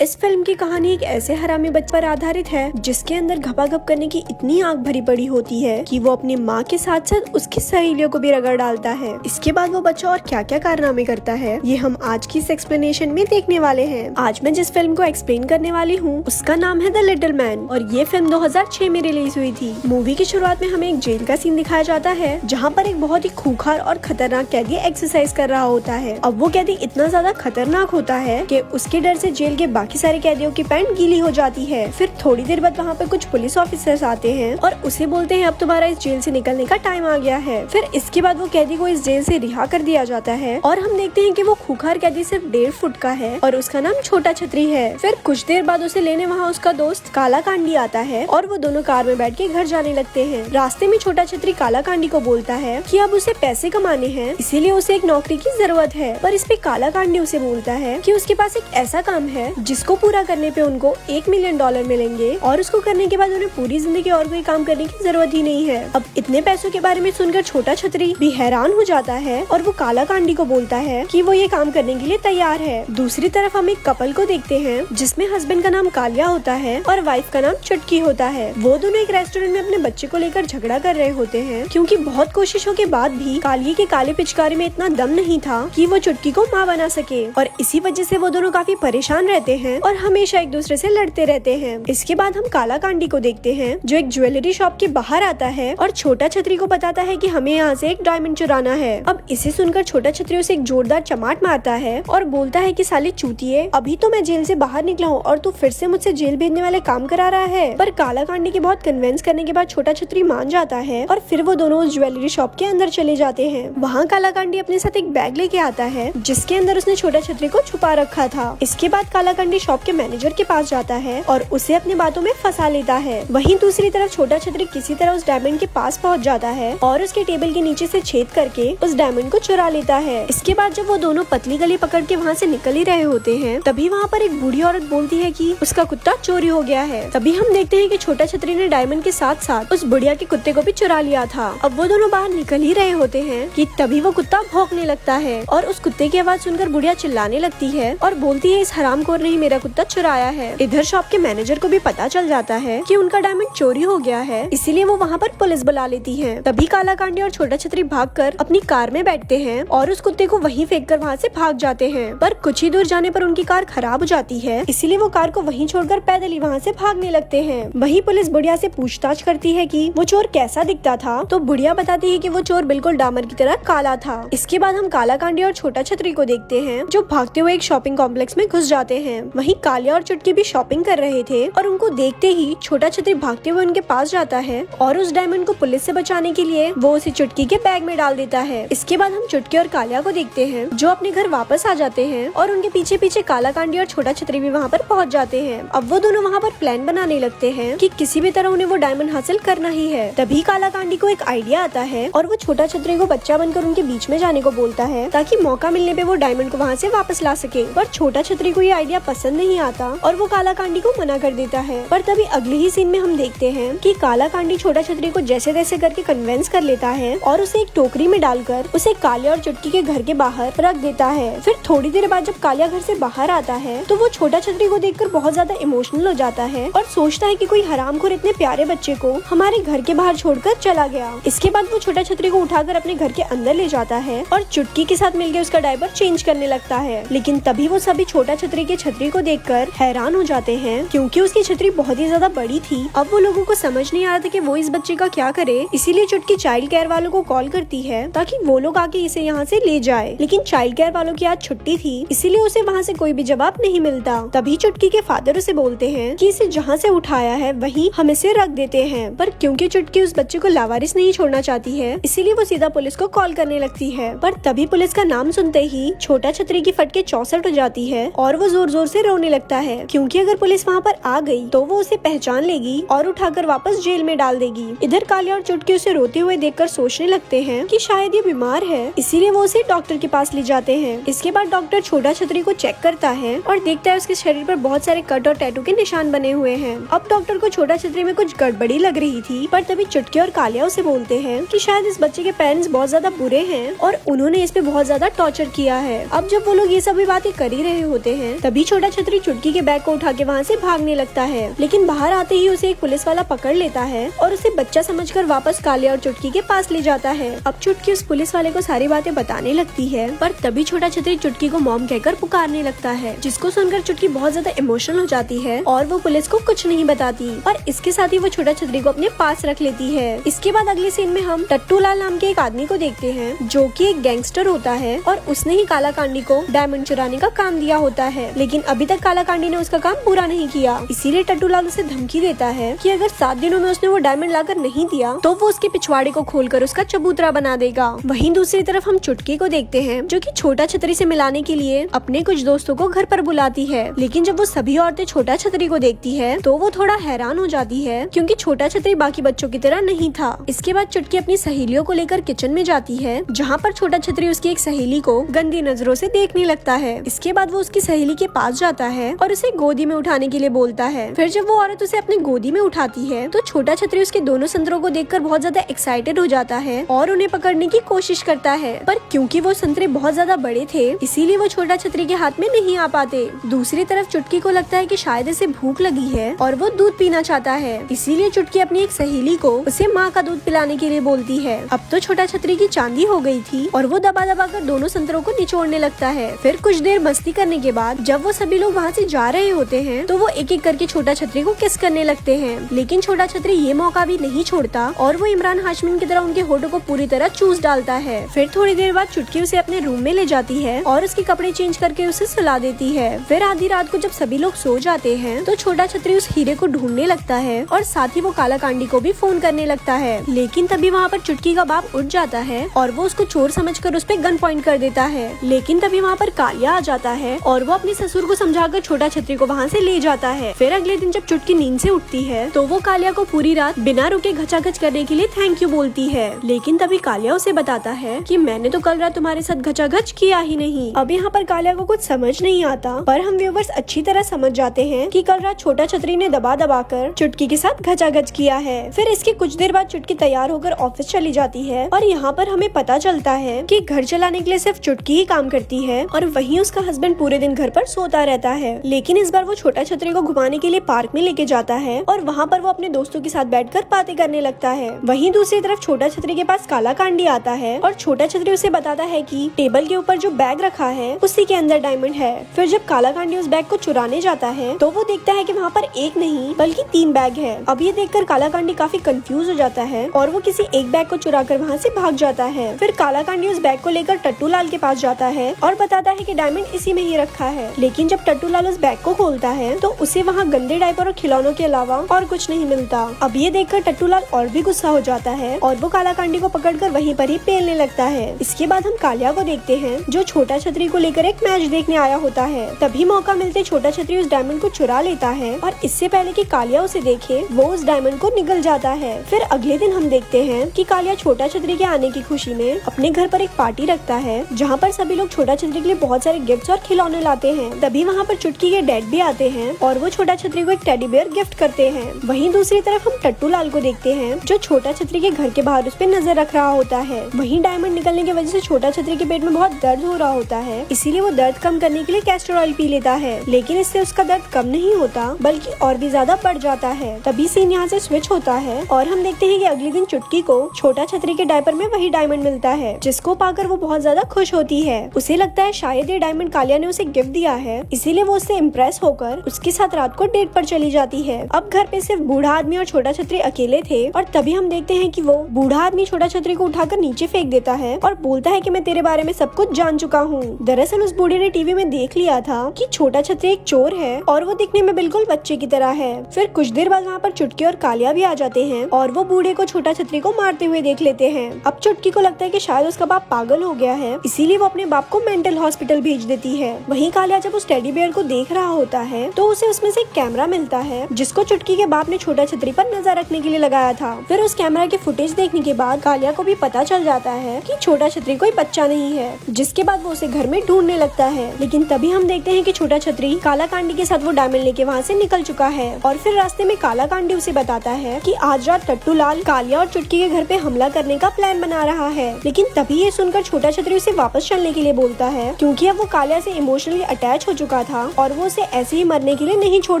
इस फिल्म की कहानी एक ऐसे हरामी बच्चे पर आधारित है जिसके अंदर घपाघप करने की इतनी आग भरी पड़ी होती है कि वो अपनी माँ के साथ साथ उसकी सहेलियों को भी रगड़ डालता है। इसके बाद वो बच्चा और क्या क्या कारनामे करता है ये हम आज की इस एक्सप्लेनेशन में देखने वाले हैं। आज मैं जिस फिल्म को एक्सप्लेन करने वाली हूँ उसका नाम है द लिटिल मैन और ये फिल्म 2006 में रिलीज हुई थी। मूवी की शुरुआत में हमें एक जेल का सीन दिखाया जाता है जहाँ पर एक बहुत ही खूंखार और खतरनाक कैदी एक्सरसाइज कर रहा होता है। अब वो कैदी इतना ज्यादा खतरनाक होता है कि उसके डर से जेल के बाकी सारे कैदियों की पैंट गीली हो जाती है। फिर थोड़ी देर बाद वहाँ पे कुछ पुलिस ऑफिसर्स आते हैं और उसे बोलते हैं अब तुम्हारा इस जेल से निकलने का टाइम आ गया है। फिर इसके बाद वो कैदी को इस जेल से रिहा कर दिया जाता है और हम देखते हैं कि वो खूंखार कैदी सिर्फ 1.5 फुट का है और उसका नाम छोटा छतरी है। फिर कुछ देर बाद उसे लेने वहाँ उसका दोस्त काला कांडी आता है और वो दोनों कार में बैठ के घर जाने लगते हैं। रास्ते में छोटा छतरी काला कांडी को बोलता है कि अब उसे पैसे कमाने हैं इसीलिए उसे एक नौकरी की जरूरत है। पर इस पे काला कांडी उसे बोलता है कि उसके पास एक ऐसा काम है जिसको पूरा करने पे उनको $1 मिलियन मिलेंगे और उसको करने के बाद उन्हें पूरी जिंदगी और कोई काम करने की जरूरत ही नहीं है। अब इतने पैसों के बारे में सुनकर छोटा छतरी भी हैरान हो जाता है और वो काला कांडी को बोलता है कि वो ये काम करने के लिए तैयार है। दूसरी तरफ हम एक कपल को देखते हैं जिसमें हस्बैंड का नाम कालिया होता है और वाइफ का नाम चुटकी होता है। वो दोनों एक रेस्टोरेंट में अपने बच्चे को लेकर झगड़ा कर रहे होते हैं क्योंकि बहुत कोशिशों के बाद भी कालिये के काले पिचकारी में इतना दम नहीं था कि वो चुटकी को माँ बना सके और इसी वजह से वो दोनों काफी परेशान रहते हैं और हमेशा एक दूसरे से लड़ते रहते हैं। इसके बाद हम काला कांडी को देखते हैं जो एक ज्वेलरी शॉप के बाहर आता है और छोटा छतरी को बताता है कि हमें यहाँ से एक डायमंड चुराना है। अब इसे सुनकर छोटा छतरी उसे एक जोरदार चमाट मारता है और बोलता है कि साले चूतिए, अभी तो मैं जेल से बाहर निकला हूँ और तू फिर से मुझसे जेल भेजने वाले काम करा रहा है। पर काला कांडी के बहुत कन्विंस करने के बाद छोटा छतरी मान जाता है और फिर वो दोनों उस ज्वेलरी शॉप के अंदर चले जाते हैं। वहाँ काला कांडी अपने साथ एक बैग लेके आता है जिसके अंदर उसने छोटा छतरी को छुपा रखा था। इसके बाद काला कांडी शॉप के मैनेजर के पास जाता है और उसे अपनी बातों में फंसा लेता है। वहीं दूसरी तरफ छोटा छतरी किसी तरह उस डायमंड के पास पहुंच जाता है और उसके टेबल के नीचे से छेद करके उस डायमंड को चुरा लेता है। इसके बाद जब वो दोनों पतली गली पकड़ के वहाँ से निकल ही रहे होते हैं तभी वहाँ पर एक बूढ़ी औरत बोलती है कि उसका कुत्ता चोरी हो गया है। तभी हम देखते हैं कि छोटा छतरी ने डायमंड के साथ साथ उस बुढ़िया के कुत्ते को भी चुरा लिया था। अब वो दोनों बाहर निकल ही रहे होते हैं कि तभी वो कुत्ता भौंकने लगता है और उस कुत्ते की आवाज सुनकर बुढ़िया चिल्लाने लगती है और बोलती है इस हरामखोर ने ही मेरा कुत्ता चुराया है। इधर शॉप के मैनेजर को भी पता चल जाता है कि उनका डायमंड चोरी हो गया है इसीलिए वो वहाँ पर पुलिस बुला लेती है। तभी काला कांडी और छोटा छतरी भागकर अपनी कार में बैठते हैं और उस कुत्ते को वहीं फेंककर वहाँ से भाग जाते हैं। पर कुछ ही दूर जाने पर उनकी कार खराब हो जाती है इसीलिए वो कार को वहीं छोड़कर पैदल ही वहाँ से भागने लगते हैं। वहीं पुलिस बुढ़िया से पूछताछ करती है कि वो चोर कैसा दिखता था तो बुढ़िया बताती है कि वो चोर बिल्कुल डामर की तरह काला था। इसके बाद हम काला कांडी और छोटा छतरी को देखते हैं जो भागते हुए एक शॉपिंग कॉम्प्लेक्स में घुस जाते हैं। वहीं कालिया और चुटकी भी शॉपिंग कर रहे थे और उनको देखते ही छोटा छतरी भागते हुए उनके पास जाता है और उस डायमंड को पुलिस से बचाने के लिए वो उसे चुटकी के बैग में डाल देता है। इसके बाद हम चुटकी और कालिया को देखते हैं जो अपने घर वापस आ जाते हैं और उनके पीछे पीछे काला कांडी और छोटा छतरी भी वहाँ पर पहुँच जाते हैं। अब वो दोनों वहाँ पर प्लान बनाने लगते हैं कि किसी भी तरह उन्हें वो डायमंड हासिल करना ही है। तभी काला कांडी को एक आइडिया आता है और वो छोटा छतरी को बच्चा बनकर उनके बीच में जाने को बोलता है ताकि मौका मिलने पे वो डायमंड को वहाँ से वापस ला सके। पर छोटा छतरी को ये आइडिया पसंद नहीं आता और वो काला कांडी को मना कर देता है। पर तभी अगले ही सीन में हम देखते हैं कि काला कांडी छोटा छतरी को जैसे तैसे करके कन्विंस कर लेता है और उसे एक टोकरी में डालकर उसे कालिया और चुटकी के घर के बाहर रख देता है। फिर थोड़ी देर बाद जब कालिया घर से बाहर आता है तो वो छोटा छतरी को देखकर बहुत ज्यादा इमोशनल हो जाता है और सोचता है कि कोई हरामखोर इतने प्यारे बच्चे को हमारे घर के बाहर छोड़कर चला गया। इसके बाद वो छोटा छतरी को उठाकर अपने घर के अंदर ले जाता है और चुटकी के साथ मिलकर उसका डायपर चेंज करने लगता है। लेकिन तभी वो सभी छोटा छतरी के छतरी को देखकर हैरान हो जाते हैं क्योंकि उसकी छतरी बहुत ही ज्यादा बड़ी थी। अब वो लोगों को समझ नहीं आ रहा था कि वो इस बच्चे का क्या करे इसीलिए चुटकी चाइल्ड केयर वालों को कॉल करती है ताकि वो लोग आके इसे यहाँ से ले जाए। लेकिन चाइल्ड केयर वालों की आज छुट्टी थी इसीलिए उसे वहाँ से कोई भी जवाब नहीं मिलता। तभी चुटकी के फादर उसे बोलते हैं कि इसे जहाँ से उठाया है वहीं हम इसे रख देते हैं। पर क्योंकि चुटकी उस बच्चे को लावारिस नहीं छोड़ना चाहती है इसीलिए वो सीधा पुलिस को कॉल करने लगती है। पर तभी पुलिस का नाम सुनते ही छोटा छतरी की फटके 64 हो जाती है और वो जोर जोर से रोने लगता है क्योंकि अगर पुलिस वहाँ पर आ गई तो वो उसे पहचान लेगी और उठाकर वापस जेल में डाल देगी। इधर कालिया और चुटकी उसे रोते हुए देखकर सोचने लगते हैं कि शायद ये बीमार है इसीलिए वो उसे डॉक्टर के पास ले जाते हैं। इसके बाद डॉक्टर छोटा छतरी को चेक करता है और देखता है उसके शरीर पर बहुत सारे कट और टैटू के निशान बने हुए हैं। अब डॉक्टर को छोटा छतरी में कुछ गड़बड़ी लग रही थी पर तभी चुटकी और कालिया उसे बोलते हैं कि शायद इस बच्चे के पेरेंट्स बहुत ज्यादा बुरे हैं और उन्होंने इस पे बहुत ज्यादा टॉर्चर किया है। अब जब वो लोग ये सभी बातें कर ही रहे होते हैं तभी छोटा छोटा छतरी चुटकी के बैग को उठा के वहाँ से भागने लगता है, लेकिन बाहर आते ही उसे एक पुलिस वाला पकड़ लेता है और उसे बच्चा समझकर वापस कालिया और चुटकी के पास ले जाता है। अब चुटकी उस पुलिस वाले को सारी बातें बताने लगती है, पर तभी छोटा छतरी चुटकी को मॉम कहकर पुकारने लगता है, जिसको सुनकर चुटकी बहुत ज्यादा इमोशनल हो जाती है और वो पुलिस को कुछ नहीं बताती और इसके साथ ही वो छोटा छतरी को अपने पास रख लेती है। इसके बाद अगले सीन में हम टट्टू लाल नाम के एक आदमी को देखते हैं, जो कि एक गैंगस्टर होता है और उसने ही काला कांडी को डायमंड चुराने का काम दिया होता है, लेकिन अभी तक काला कांडी ने उसका काम पूरा नहीं किया। इसीलिए टट्टू लाल उसे धमकी देता है कि अगर 7 दिनों में उसने वो डायमंड लाकर नहीं दिया तो वो उसके पिछवाड़े को खोलकर उसका चबूतरा बना देगा। वहीं दूसरी तरफ हम चुटकी को देखते हैं, जो कि छोटा छतरी से मिलाने के लिए अपने कुछ दोस्तों को घर पर बुलाती है, लेकिन जब वो सभी औरतें छोटा छतरी को देखती है तो वो थोड़ा हैरान हो जाती है, क्योंकि छोटा छतरी बाकी बच्चों की तरह नहीं था। इसके बाद चुटकी अपनी सहेलियों को लेकर किचन में जाती है, जहाँ पर छोटा छतरी उसकी एक सहेली को गंदी नजरों से देखने लगता है। इसके बाद वो उसकी सहेली के पास जाता है और उसे गोदी में उठाने के लिए बोलता है। फिर जब वो औरत उसे अपनी गोदी में उठाती है तो छोटा छतरी उसके दोनों संतरों को देखकर बहुत ज्यादा एक्साइटेड हो जाता है और उन्हें पकड़ने की कोशिश करता है, पर क्योंकि वो संतरे बहुत ज्यादा बड़े थे इसीलिए वो छोटा छतरी के हाथ में नहीं आ पाते। दूसरी तरफ चुटकी को लगता है कि शायद इसे भूख लगी है और वो दूध पीना चाहता है, इसीलिए चुटकी अपनी एक सहेली को उसे माँ का दूध पिलाने के लिए बोलती है। अब तो छोटा छतरी की चांदी हो गई थी और वो दबा दबा कर दोनों संतरों को निचोड़ने लगता है। फिर कुछ देर मस्ती करने के बाद जब वो सभी लोग वहाँ से जा रहे होते हैं तो वो एक एक करके छोटा छतरी को किस करने लगते हैं, लेकिन छोटा छतरी ये मौका भी नहीं छोड़ता और वो इमरान हाशमी की तरह उनके होठों को पूरी तरह चूस डालता है। फिर थोड़ी देर बाद चुटकी उसे अपने रूम में ले जाती है और उसके कपड़े चेंज करके उसे सुला देती है। फिर आधी रात को जब सभी लोग सो जाते हैं तो छोटा छतरी उस हीरे को ढूंढने लगता है और साथ ही वो काला कांडी को भी फोन करने लगता है, लेकिन तभी वहाँ पर चुटकी का बाप उठ जाता है और वो उसको चोर समझकर उस पे गन पॉइंट कर देता है, लेकिन तभी वहाँ पर कालिया आ जाता है और वो अपने ससुर को समझाकर छोटा छतरी को वहाँ से ले जाता है। फिर अगले दिन जब चुटकी नींद से उठती है तो वो कालिया को पूरी रात बिना रुके घचाघच करने के लिए थैंक यू बोलती है, लेकिन तभी कालिया उसे बताता है कि मैंने तो कल रात तुम्हारे साथ घचाघच किया ही नहीं। अब यहाँ पर कालिया को कुछ समझ नहीं आता, पर हम व्यूवर्स अच्छी तरह समझ जाते हैं कि कल रात छोटा छतरी ने दबा दबा कर चुटकी के साथ घचाघच किया है। फिर इसके कुछ देर बाद चुटकी तैयार होकर ऑफिस चली जाती है और यहाँ पर हमें पता चलता है कि घर चलाने के लिए सिर्फ चुटकी ही काम करती है और वहीं उसका हस्बैंड पूरे दिन घर पर सोता रहता है, लेकिन इस बार वो छोटा छतरी को घुमाने के लिए पार्क में लेके जाता है और वहाँ पर वो अपने दोस्तों के साथ बैठकर बातें करने लगता है। वहीं दूसरी तरफ छोटा छतरी के पास काला कांडी आता है और छोटा छतरी उसे बताता है कि टेबल के ऊपर जो बैग रखा है उसी के अंदर डायमंड है। फिर जब काला कांडी उस बैग को चुराने जाता है तो वो देखता है कि वहाँ पर एक नहीं बल्कि 3 बैग है। अब ये देखकर काला कांडी काफी कंफ्यूज हो जाता है और वो किसी एक बैग को चुरा कर वहाँ से भाग जाता है। फिर काला कांडी उस बैग को लेकर टट्टू लाल के पास जाता है और बताता है कि डायमंड इसी में ही रखा है, लेकिन जब टट्टू लाल उस बैग को खोलता है तो उसे वहाँ गंदे डायपर और खिलौनों के अलावा और कुछ नहीं मिलता। अब ये देखकर टट्टू लाल और भी गुस्सा हो जाता है और वो काला कांडी को पकड़कर वहीं पर ही पेलने लगता है। इसके बाद हम कालिया को देखते हैं, जो छोटा छतरी को लेकर एक मैच देखने आया होता है। तभी मौका मिलते छोटा छतरी उस डायमंड को चुरा लेता है और इससे पहले कि कालिया उसे देखे वो उस डायमंड को निगल जाता है। फिर अगले दिन हम देखते हैं कि कालिया छोटा छतरी के आने की खुशी में अपने घर पर एक पार्टी रखता है, जहाँ पर सभी लोग छोटा छतरी के लिए बहुत सारे गिफ्ट्स और खिलौने लाते हैं। तभी वहाँ पर चुटकी के डैड भी आते हैं और वो छोटा छतरी को एक टेडी बेयर गिफ्ट करते हैं। वहीं दूसरी तरफ हम टट्टू लाल को देखते हैं, जो छोटा छतरी के घर के बाहर उस पे नजर रख रहा होता है। वहीं डायमंड निकलने की वजह से छोटा छतरी के पेट में बहुत दर्द हो रहा होता है, इसीलिए वो दर्द कम करने के लिए कैस्टर ऑयल पी लेता है, लेकिन इससे उसका दर्द कम नहीं होता बल्कि और भी ज्यादा बढ़ जाता है। तभी सीन यहाँ से स्विच होता है और हम देखते हैं कि अगले दिन चुटकी को छोटा छतरी के डायपर में वही डायमंड मिलता है, जिसको पाकर वो बहुत ज्यादा खुश होती है। उसे लगता है शायद ये डायमंड कालिया ने उसे गिफ्ट दिया है, इसीलिए वो उससे इम्प्रेस होकर उसके साथ रात को डेट पर चली जाती है। अब घर पे सिर्फ बूढ़ा आदमी और छोटा छतरी अकेले थे और तभी हम देखते हैं कि वो बूढ़ा आदमी छोटा छतरी को उठाकर नीचे फेंक देता है और बोलता है कि मैं तेरे बारे में सब कुछ जान चुका हूँ। दरअसल उस बूढ़े ने टीवी में देख लिया था कि छोटा छतरी एक चोर है और वो दिखने में बिल्कुल बच्चे की तरह है। फिर कुछ देर बाद वहाँ पर चुटकी और कालिया भी आ जाते हैं और वो बूढ़े को छोटा छतरी को मारते हुए देख लेते हैं। अब चुटकी को लगता है कि शायद उसका बाप पागल हो गया है, इसीलिए वो अपने बाप को मेंटल हॉस्पिटल भेज देती है। वहीं कालिया जब उस टेडी बेयर को देख रहा होता है तो उसे उसमें से एक कैमरा मिलता है, जिसको चुटकी के बाप ने छोटा छतरी पर नजर रखने के लिए लगाया था। फिर उस कैमरा के फुटेज देखने के बाद कालिया को भी पता चल जाता है कि छोटा छतरी कोई बच्चा नहीं है, जिसके बाद वो उसे घर में ढूंढने लगता है। लेकिन तभी हम देखते हैं कि छोटा छतरी काला कांडी के साथ वो डायमंड लेके वहाँ से निकल चुका है और फिर रास्ते में काला कांडी उसे बताता है कि आज रात टट्टू लाल कालिया और चुटकी के घर पे हमला करने का प्लान बना रहा है। लेकिन तभी ये सुनकर छोटा छतरी उसे वापस चलने के लिए बोलता है, क्योंकि अब वो कालिया से इमोशनली अटैच हो चुका चुका था और वो उसे ऐसे ही मरने के लिए नहीं छोड़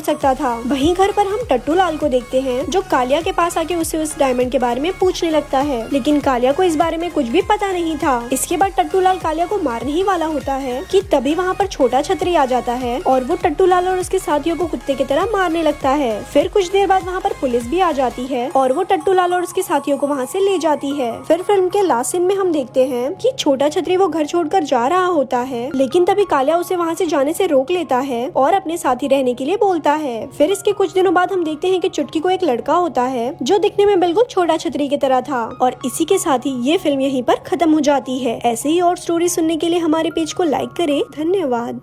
सकता था। वहीं घर पर हम टट्टू लाल को देखते हैं जो कालिया के पास आके उसे उस डायमंड के बारे में पूछने लगता है, लेकिन कालिया को इस बारे में कुछ भी पता नहीं था। इसके बाद टट्टू लाल कालिया को मारने ही वाला होता है कि तभी वहाँ पर छोटा छतरी आ जाता है और वो टट्टू लाल और उसके साथियों को कुत्ते की तरह मारने लगता है। फिर कुछ देर बाद वहाँ पर पुलिस भी आ जाती है और वो टट्टू लाल और उसके साथियों को वहाँ से ले जाती है। फिर फिल्म के लास्ट सीन में हम देखते हैं कि छोटा छतरी वो घर छोड़कर जा रहा होता है, लेकिन तभी कालिया उसे वहाँ से जाने से रोक लेता है और अपने साथी रहने के लिए बोलता है। फिर इसके कुछ दिनों बाद हम देखते हैं कि चुटकी को एक लड़का होता है जो दिखने में बिल्कुल छोटा छतरी की तरह था। और इसी के साथ ही ये फिल्म यहीं पर खत्म हो जाती है। ऐसे ही और स्टोरी सुनने के लिए हमारे पेज को लाइक करें। धन्यवाद।